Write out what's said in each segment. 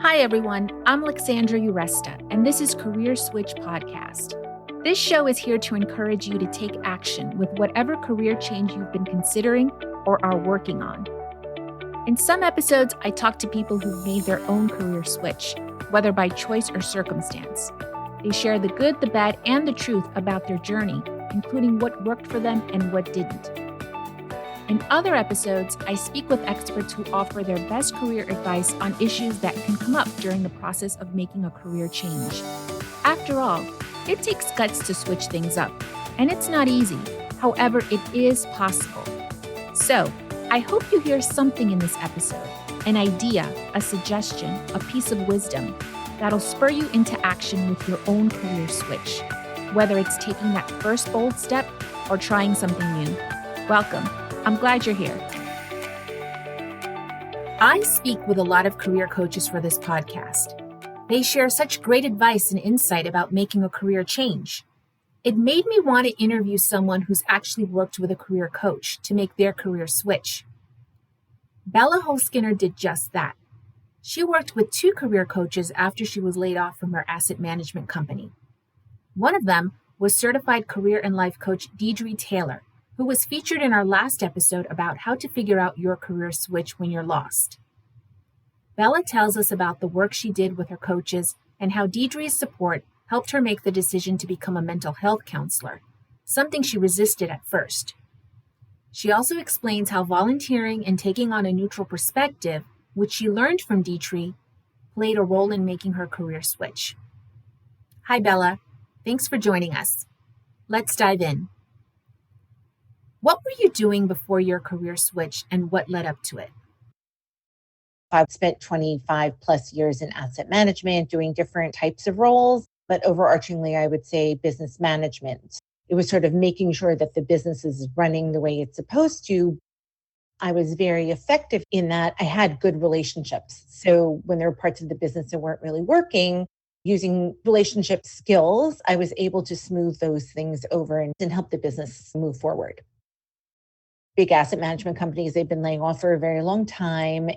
Hi, everyone. I'm Alexandra Uresta, and this is Career Switch Podcast. This show is here to encourage you to take action with whatever career change you've been considering or are working on. In some episodes, I talk to people who've made their own career switch, whether by choice or circumstance. They share the good, the bad, and the truth about their journey, including what worked for them and what didn't. In other episodes, I speak with experts who offer their best career advice on issues that can come up during the process of making a career change. After all, it takes guts to switch things up, and it's not easy. However, it is possible. So, I hope you hear something in this episode, an idea, a suggestion, a piece of wisdom that'll spur you into action with your own career switch, whether it's taking that first bold step or trying something new. Welcome. I'm glad you're here. I speak with a lot of career coaches for this podcast. They share such great advice and insight about making a career change. It made me want to interview someone who's actually worked with a career coach to make their career switch. Bella Holzkenner did just that. She worked with 2 career coaches after she was laid off from her asset management company. One of them was certified career and life coach Deirdre Taylor, who was featured in our last episode about how to figure out your career switch when you're lost. Bella tells us about the work she did with her coaches and how Deirdre's support helped her make the decision to become a mental health counselor, something she resisted at first. She also explains how volunteering and taking on a neutral perspective, which she learned from Deirdre, played a role in making her career switch. Hi, Bella. Thanks for joining us. Let's dive in. What were you doing before your career switch and what led up to it? I've spent 25 plus years in asset management, doing different types of roles, but overarchingly, I would say business management. It was sort of making sure that the business is running the way it's supposed to. I was very effective in that I had good relationships. So when there were parts of the business that weren't really working, using relationship skills, I was able to smooth those things over and help the business move forward. Big asset management companies, they've been laying off for a very long time.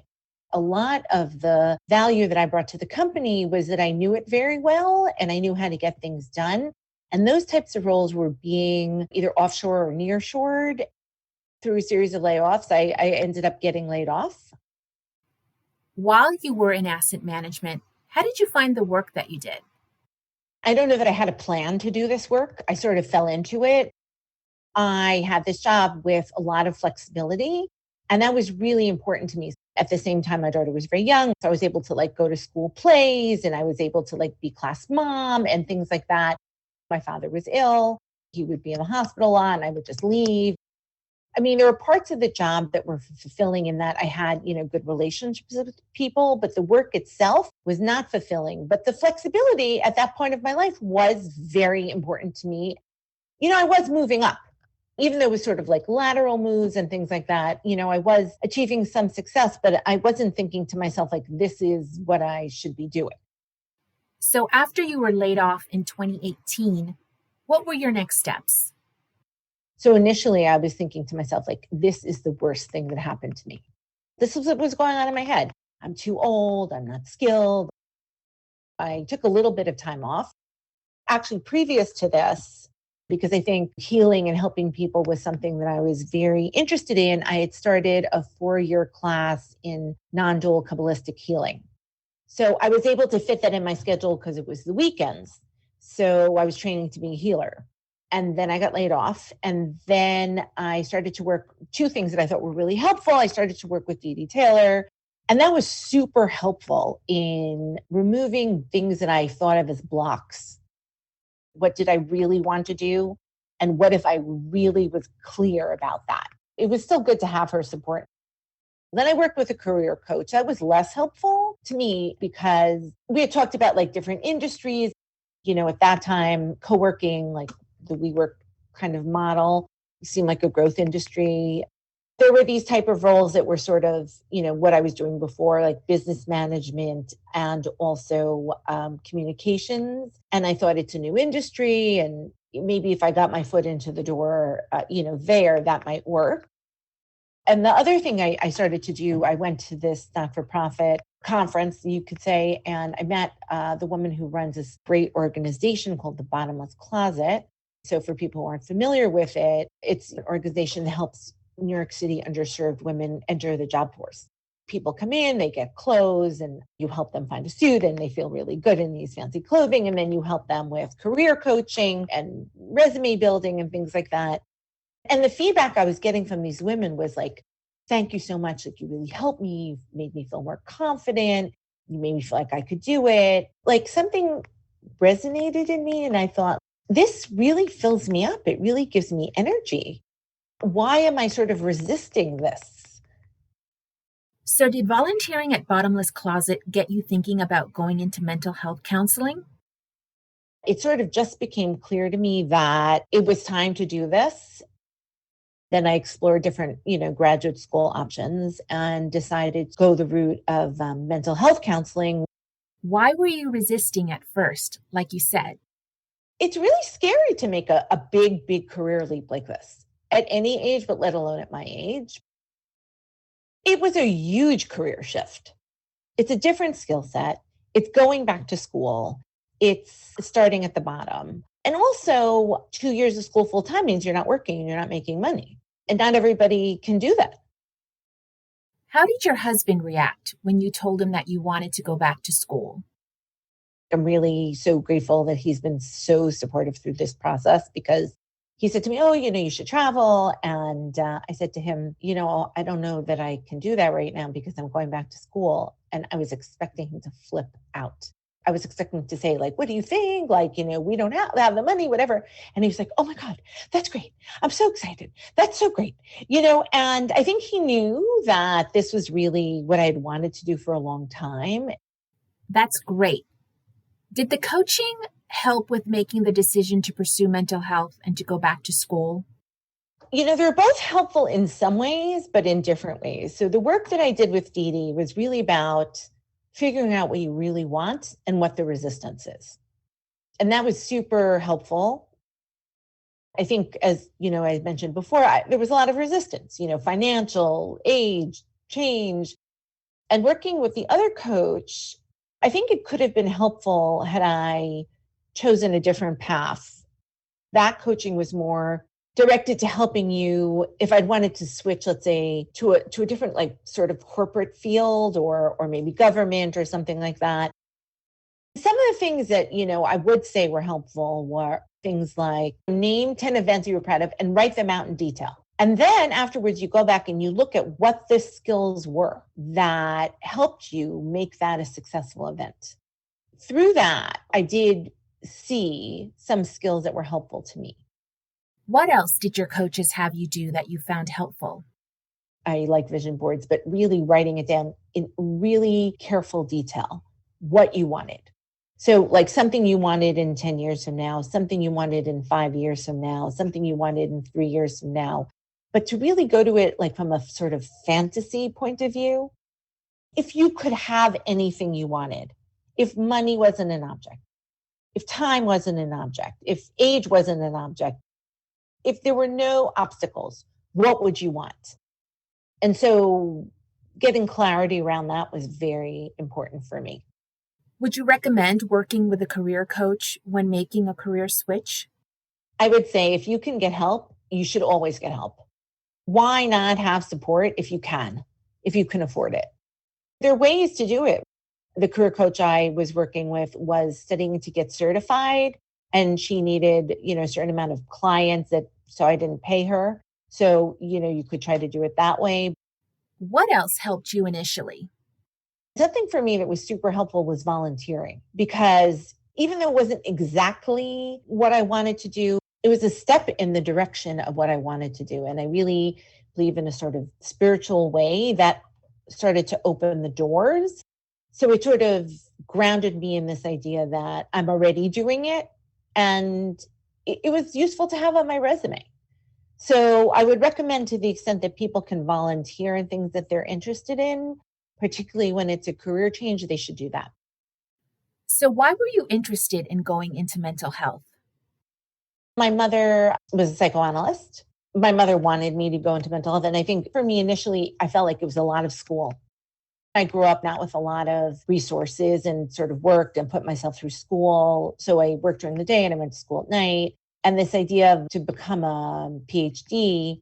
A lot of the value that I brought to the company was that I knew it very well and I knew how to get things done. And those types of roles were being either offshore or nearshored. Through a series of layoffs, I ended up getting laid off. While you were in asset management, how did you find the work that you did? I don't know that I had a plan to do this work. I sort of fell into it. I had this job with a lot of flexibility, and that was really important to me. At the same time, my daughter was very young, so I was able to go to school plays, and I was able to be class mom and things like that. My father was ill. He would be in the hospital a lot, and I would just leave. I mean, there were parts of the job that were fulfilling in that I had, good relationships with people, but the work itself was not fulfilling. But the flexibility at that point of my life was very important to me. I was moving up. Even though it was sort of lateral moves and things like that, I was achieving some success, but I wasn't thinking to myself, this is what I should be doing. So after you were laid off in 2018, what were your next steps? So initially I was thinking to myself, this is the worst thing that happened to me. This is what was going on in my head. I'm too old. I'm not skilled. I took a little bit of time off. Actually, previous to this, because I think healing and helping people was something that I was very interested in. I had started a 4-year class in non-dual Kabbalistic healing. So I was able to fit that in my schedule because it was the weekends. So I was training to be a healer. And then I got laid off. And then I started to work 2 things that I thought were really helpful. I started to work with Deirdre Taylor. And that was super helpful in removing things that I thought of as blocks. What did I really want to do? And what if I really was clear about that? It was still good to have her support. Then I worked with a career coach. That was less helpful to me because we had talked about different industries. At that time, co-working, the WeWork kind of model seemed like a growth industry. There were these type of roles that were sort of, what I was doing before, business management and also communications. And I thought it's a new industry. And maybe if I got my foot into the door, there, that might work. And the other thing I started to do, I went to this not-for-profit conference, you could say, and I met the woman who runs this great organization called the Bottomless Closet. So for people who aren't familiar with it, it's an organization that helps New York City underserved women enter the job force. People come in, they get clothes, and you help them find a suit, and they feel really good in these fancy clothing. And then you help them with career coaching and resume building and things like that. And the feedback I was getting from these women was like, thank you so much. Like, you really helped me. You made me feel more confident. You made me feel like I could do it. Like, something resonated in me. And I thought, this really fills me up. It really gives me energy. Why am I sort of resisting this? So did volunteering at Bottomless Closet get you thinking about going into mental health counseling? It sort of just became clear to me that it was time to do this. Then I explored different, graduate school options and decided to go the route of mental health counseling. Why were you resisting at first, like you said? It's really scary to make a big, big career leap like this at any age, but let alone at my age. It was a huge career shift. It's a different skill set. It's going back to school. It's starting at the bottom. And also, 2 years of school full time means you're not working and you're not making money. And not everybody can do that. How did your husband react when you told him that you wanted to go back to school? I'm really so grateful that he's been so supportive through this process, because he said to me, oh, you should travel. And I said to him, I don't know that I can do that right now because I'm going back to school. And I was expecting him to flip out. I was expecting to say, like, what do you think? Like, we don't have the money, whatever. And he was like, oh my God, that's great. I'm so excited. That's so great. And I think he knew that this was really what I had wanted to do for a long time. That's great. Did the coaching help with making the decision to pursue mental health and to go back to school? They're both helpful in some ways, but in different ways. So the work that I did with Dee Dee was really about figuring out what you really want and what the resistance is. And that was super helpful. I think, as I mentioned before, there was a lot of resistance, financial, age, change. And working with the other coach, I think it could have been helpful had I chosen a different path. That coaching was more directed to helping you if I'd wanted to switch, let's say, to a different, like, sort of corporate field or maybe government or something like that. Some of the things that, I would say were helpful were things like name 10 events you were proud of and write them out in detail. And then afterwards, you go back and you look at what the skills were that helped you make that a successful event. Through that, I did see some skills that were helpful to me. What else did your coaches have you do that you found helpful? I like vision boards, but really writing it down in really careful detail, what you wanted. So like something you wanted in 10 years from now, something you wanted in 5 years from now, something you wanted in 3 years from now. But to really go to it like from a sort of fantasy point of view, if you could have anything you wanted, if money wasn't an object, if time wasn't an object, if age wasn't an object, if there were no obstacles, what would you want? And so getting clarity around that was very important for me. Would you recommend working with a career coach when making a career switch? I would say if you can get help, you should always get help. Why not have support if you can afford it? There are ways to do it. The career coach I was working with was studying to get certified, and she needed, a certain amount of clients so I didn't pay her. So, you could try to do it that way. What else helped you initially? Something for me that was super helpful was volunteering, because even though it wasn't exactly what I wanted to do, it was a step in the direction of what I wanted to do. And I really believe in a sort of spiritual way that started to open the doors. So it sort of grounded me in this idea that I'm already doing it. And it was useful to have on my resume. So I would recommend, to the extent that people can volunteer in things that they're interested in, particularly when it's a career change, they should do that. So why were you interested in going into mental health? My mother was a psychoanalyst. My mother wanted me to go into mental health. And I think for me initially, I felt like it was a lot of school. I grew up not with a lot of resources and sort of worked and put myself through school. So I worked during the day and I went to school at night. And this idea of to become a PhD,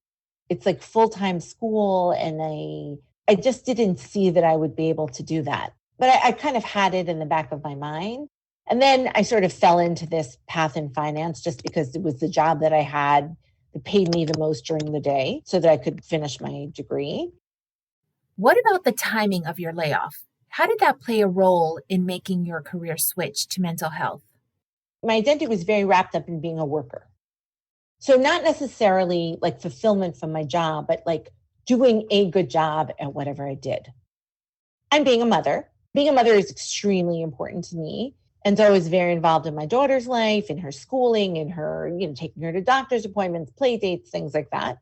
it's like full-time school. And I just didn't see that I would be able to do that. But I kind of had it in the back of my mind. And then I sort of fell into this path in finance just because it was the job that I had that paid me the most during the day so that I could finish my degree. What about the timing of your layoff? How did that play a role in making your career switch to mental health? My identity was very wrapped up in being a worker. So not necessarily like fulfillment from my job, but like doing a good job at whatever I did. I'm being a mother. Being a mother is extremely important to me. And so I was very involved in my daughter's life, in her schooling, in her, taking her to doctor's appointments, play dates, things like that.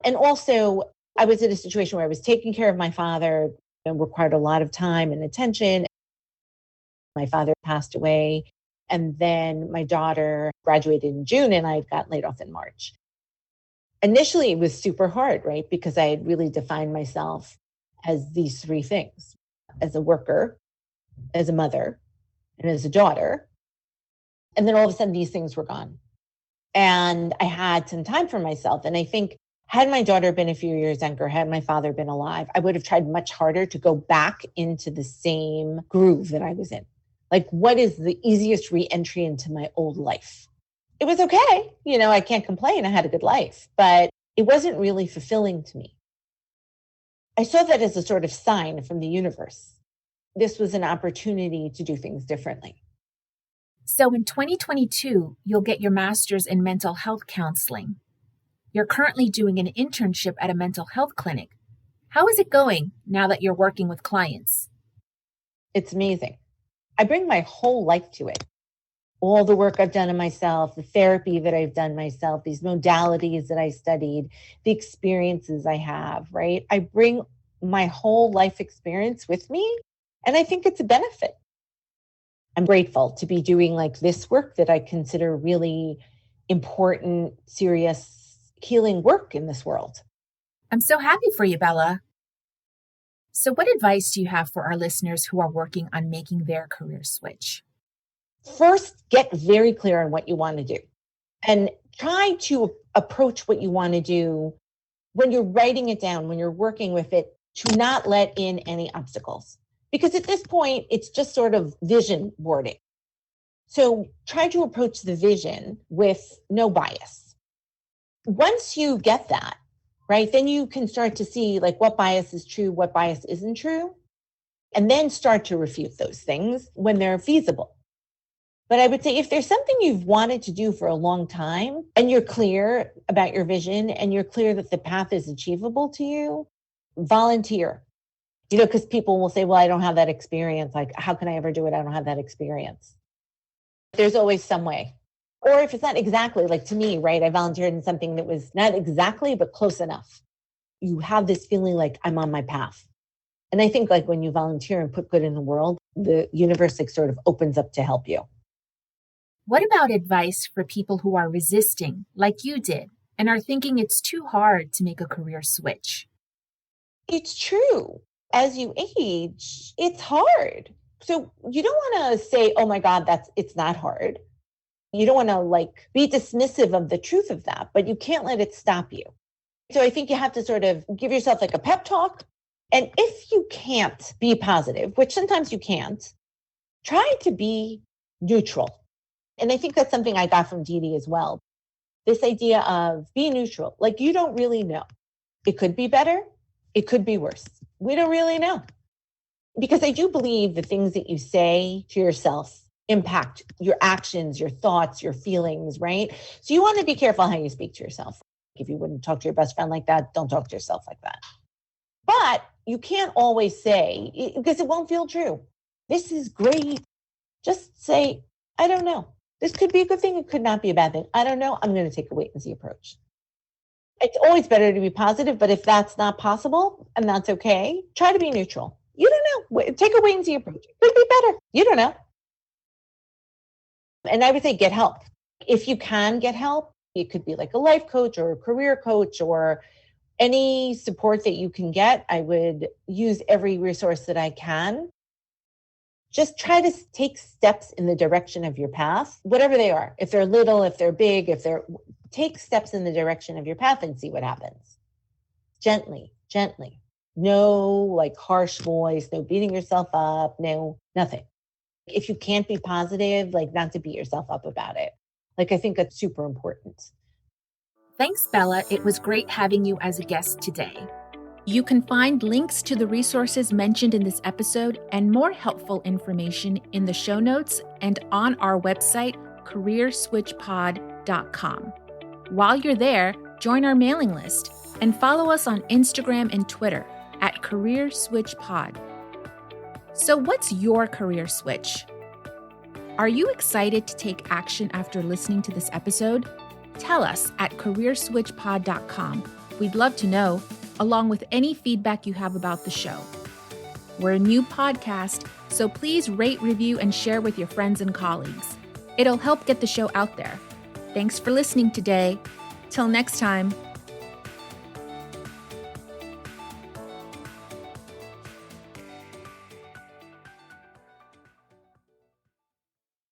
And also I was in a situation where I was taking care of my father and required a lot of time and attention. My father passed away. And then my daughter graduated in June and I got laid off in March. Initially, it was super hard, right? Because I had really defined myself as these three things: as a worker, as a mother, and as a daughter. And then all of a sudden, these things were gone. And I had some time for myself. And I think had my daughter been a few years younger, had my father been alive, I would have tried much harder to go back into the same groove that I was in. Like, what is the easiest re-entry into my old life? It was okay. I can't complain. I had a good life, but it wasn't really fulfilling to me. I saw that as a sort of sign from the universe. This was an opportunity to do things differently. So in 2022, you'll get your master's in mental health counseling. You're currently doing an internship at a mental health clinic. How is it going now that you're working with clients? It's amazing. I bring my whole life to it. All the work I've done on myself, the therapy that I've done myself, these modalities that I studied, the experiences I have, right? I bring my whole life experience with me, and I think it's a benefit. I'm grateful to be doing like this work that I consider really important, serious healing work in this world. I'm so happy for you, Bella. So what advice do you have for our listeners who are working on making their career switch? First, get very clear on what you want to do and try to approach what you want to do when you're writing it down, when you're working with it, to not let in any obstacles. Because at this point, it's just sort of vision boarding. So try to approach the vision with no bias. Once you get that, right, then you can start to see like what bias is true, what bias isn't true, and then start to refute those things when they're feasible. But I would say if there's something you've wanted to do for a long time and you're clear about your vision and you're clear that the path is achievable to you, volunteer. Because people will say, well, I don't have that experience. Like, how can I ever do it? I don't have that experience. There's always some way. Or if it's not exactly, like to me, right, I volunteered in something that was not exactly, but close enough. You have this feeling like I'm on my path. And I think like when you volunteer and put good in the world, the universe like sort of opens up to help you. What about advice for people who are resisting, like you did, and are thinking it's too hard to make a career switch? It's true. As you age, it's hard. So you don't want to say, oh my God, it's not hard. You don't want to like be dismissive of the truth of that, but you can't let it stop you. So I think you have to sort of give yourself like a pep talk. And if you can't be positive, which sometimes you can't, try to be neutral. And I think that's something I got from Dee Dee as well. This idea of be neutral, like you don't really know. It could be better. It could be worse. We don't really know. Because I do believe the things that you say to yourself impact your actions, your thoughts, your feelings, right? So you want to be careful how you speak to yourself. If you wouldn't talk to your best friend like that, don't talk to yourself like that. But you can't always say, because it won't feel true. This is great. Just say, I don't know. This could be a good thing. It could not be a bad thing. I don't know. I'm going to take a wait and see approach. It's always better to be positive, but if that's not possible and that's okay, try to be neutral. You don't know. Take a wait and see approach. It could be better. You don't know. And I would say get help. If you can get help, it could be like a life coach or a career coach or Any support that you can get, I would use every resource that I can. Just try to take steps in the direction of your path, whatever they are. If they're little, if they're big, take steps in the direction of your path and see what happens. Gently, gently. No like harsh voice, no beating yourself up, no, nothing. If you can't be positive, like not to beat yourself up about it. Like, I think that's super important. Thanks, Bella. It was great having you as a guest today. You can find links to the resources mentioned in this episode and more helpful information in the show notes and on our website, careerswitchpod.com. While you're there, join our mailing list and follow us on Instagram and Twitter at CareerSwitchPod. So what's your career switch? Are you excited to take action after listening to this episode? Tell us at careerswitchpod.com. We'd love to know, along with any feedback you have about the show. We're a new podcast, so please rate, review, and share with your friends and colleagues. It'll help get the show out there. Thanks for listening today. Till next time.